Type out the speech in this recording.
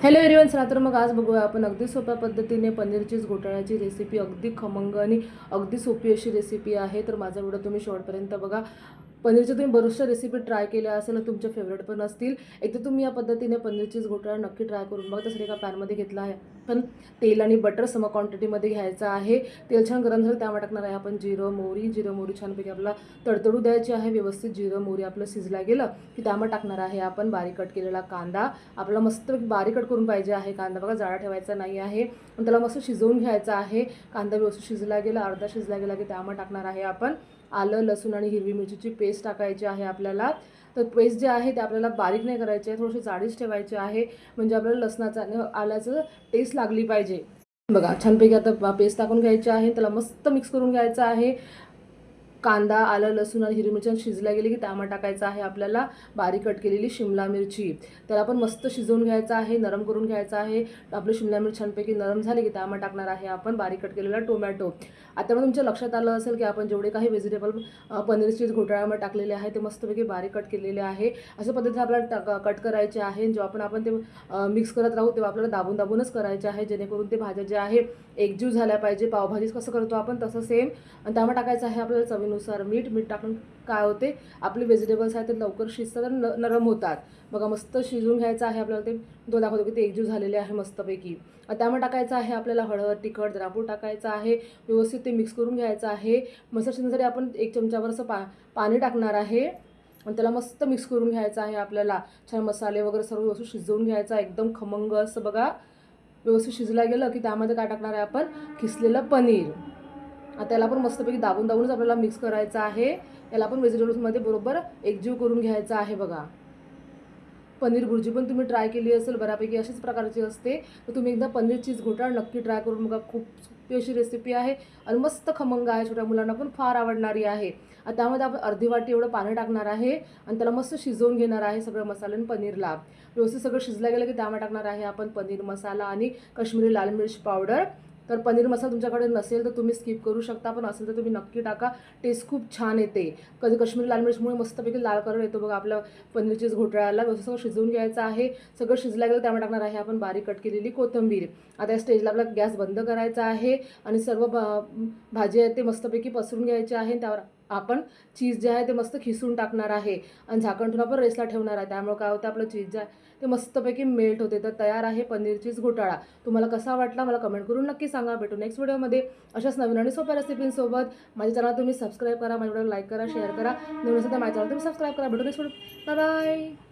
Hello everyone, चला तर मग आज बघूया आपण अगदी सोप्या पद्धतीने पनीर चीज घोटाळ्याची रेसिपी. अगदी खमंग आणि अगदी सोपी अशी रेसिपी आहे. तर माझा व्हिडिओ तुम्ही शेवटपर्यंत बघा. पनीरच्या तुम्ही बऱ्याचशा रेसिपी ट्राय केल्या असेल आणि तुमच्या फेवरेट पण असतील. एकदा तुम्ही या पद्धतीने पनीर चीज घोटाळा नक्की ट्राय करून बघा. तसं एका पॅनमध्ये घेतला आहे पण तेल आणि बटर सम क्वांटिटीमध्ये घ्यायचं आहे. तेल छान गरम झालं त्यामुळे टाकणार आहे आपण जिरं मोहरी छानपैकी आपला तडतडू द्यायची आहे. व्यवस्थित जिरं मोहरी आपलं शिजला गेलं की त्यामध्ये टाकणार आहे आपण बारीक कट केलेला कांदा. आपला मस्त बारीक कट करून पाहिजे आहे कांदा, बघा जाडा ठेवायचा नाही आहे. आणि त्याला मस्त शिजवून घ्यायचा आहे. कांदा व्यवस्थित शिजला गेला, अर्धा शिजला गेला की त्यामध्ये टाकणार आहे आपण आलं लसूण आणि हिरवी मिरचीची पेस्ट टाकायची आहे आपल्याला. तर पेस्ट जे आहे ते आपल्याला बारीक नाही करायची आहे, थोडीशी जाडीच ठेवायची आहे. म्हणजे आपल्याला लसणाचा आणि आल्याचं टेस्ट लागली पाहिजे. बघा छानपैकी आता पेस्ट टाकून घ्यायची आहे, त्याला मस्त मिक्स करून घ्यायचं आहे. कांदा आलं लसूण आणि हिरवी मिरची शिजल्या गेली की त्यामध्ये टाकायचं आहे आपल्याला बारीक कट केलेली शिमला मिरची. त्याला पण मस्त शिजवून घ्यायचं आहे, नरम करून घ्यायचं आहे. आपली शिमला मिरची छानपैकी नरम झाली की त्यामध्ये टाकणार आहे आपण बारीक कट केलेला टोमॅटो. आता मग तुमच्या लक्षात आलं असेल की आपण जेवढे काही व्हेजिटेबल पनीर चीज घोटाळ्यामध्ये टाकलेले आहे ते मस्तपैकी बारीक कट केलेले आहे. अशा पद्धतीने आपल्याला कट करायचे आहे. जेव्हा आपण ते मिक्स करत राहू तेव्हा आपल्याला दाबून दाबूनच करायचे आहे, जेणेकरून ते भाज्या ज्या आहे एकजीव झाल्या पाहिजे. पावभाजी कसं करतो आपण तसं सेम. आणि त्यामध्ये टाकायचं आहे आपल्याला चवीनुसार मीठ टाकून काय होते आपले व्हेजिटेबल्स आहेत ते लवकर शिजतात आणि नरम होतात. बघा मस्त शिजवून घ्यायचं आहे आपल्याला. ते तो दाखवतो की ते एकजीव झालेले आहे मस्तपैकी. त्यामध्ये टाकायचं आहे आपल्याला हळद तिखट द्रापूर टाकायचं आहे. व्यवस्थित ते मिक्स करून घ्यायचं आहे. मस्त शिजण्यासाठी आपण 1 चमचाभर असं पाणी टाकणार आहे आणि त्याला मस्त मिक्स करून घ्यायचं आहे आपल्याला. छान मसाले वगैरे सर्व व्यवस्थित शिजवून घ्यायचा एकदम खमंग असं. बघा व्यवस्थित शिजला गेलं की त्यामध्ये काय टाकणार आहे आपण किसलेलं पनीर. त्याला पण मस्तपैकी दाबूनच आपल्याला मिक्स करायचं आहे. याला पण व्हेजिटेबल्समध्ये बरोबर एकजीव करून घ्यायचं आहे. बघा पनीर भुर्जी पण तुम्ही ट्राय केली असेल बऱ्यापैकी अशाच प्रकारची असते. तर तुम्ही एकदा पनीर चीज घोटाळा नक्की ट्राय करून बघा. खूप सोपी अशी रेसिपी आहे आणि मस्त खमंग आहे. छोट्या मुलांना पण फार आवडणारी आहे. त्यामध्ये आपण अर्धी वाटी एवढं पाणी टाकणार आहे आणि त्याला मस्त शिजवून घेणार आहे सगळं मसाले आणि पनीरला. व्यवस्थित सगळं शिजलं गेलं की त्यामध्ये टाकणार आहे आपण पनीर मसाला आणि काश्मीरी लाल मिर्च पावडर. तर पनीर मसाला तुमच्याकडे नसेल तर तुम्ही स्किप करू शकता, पण असेल तर तुम्ही नक्की टाका. टेस्ट खूप छान येते. कधी काश्मीरी लाल मिर्चमुळे मस्तपैकी लाल कलर येतो बघा आपल्या पनीर चीज घोटाळ्याला. व्यवस्थित सगळं शिजवून घ्यायचं आहे. सगळं शिजलं गेलं त्यामध्ये टाकणार आहे आपण बारीक कट केलेली कोथिंबीर. आता या स्टेजला आपला गॅस बंद करायचा आहे आणि सर्व भाजी आहेत ते मस्तपैकी पसरून घ्यायचे आहे. त्यावर आपण चीज जे आहे ते मस्त खिसून टाकणार आहे आणि झाकण ठेवून आपण रेस्टला ठेवणार आहे. त्यामुळे काय होतं आपलं चीज जे आहे ते मस्तपैकी मेल्ट होते. तर तयार आहे पनीर चीज घोटाळा. तुम्हाला कसा वाटला मला कमेंट करून नक्की सांगा. भेटू नेक्स्ट व्हिडिओमध्ये अशाच नवीन आणि सोप्या रेसिपींसोबत. माझ्या चॅनल तुम्ही सबस्क्राईब करा, माझ्या व्हिडिओ लाईक करा, शेअर करा. नवीन असेल तर माझ्या चॅनल तुम्ही सबस्क्राईब करा. भेटू नेक्स्ट व्हिडिओ. Bye bye.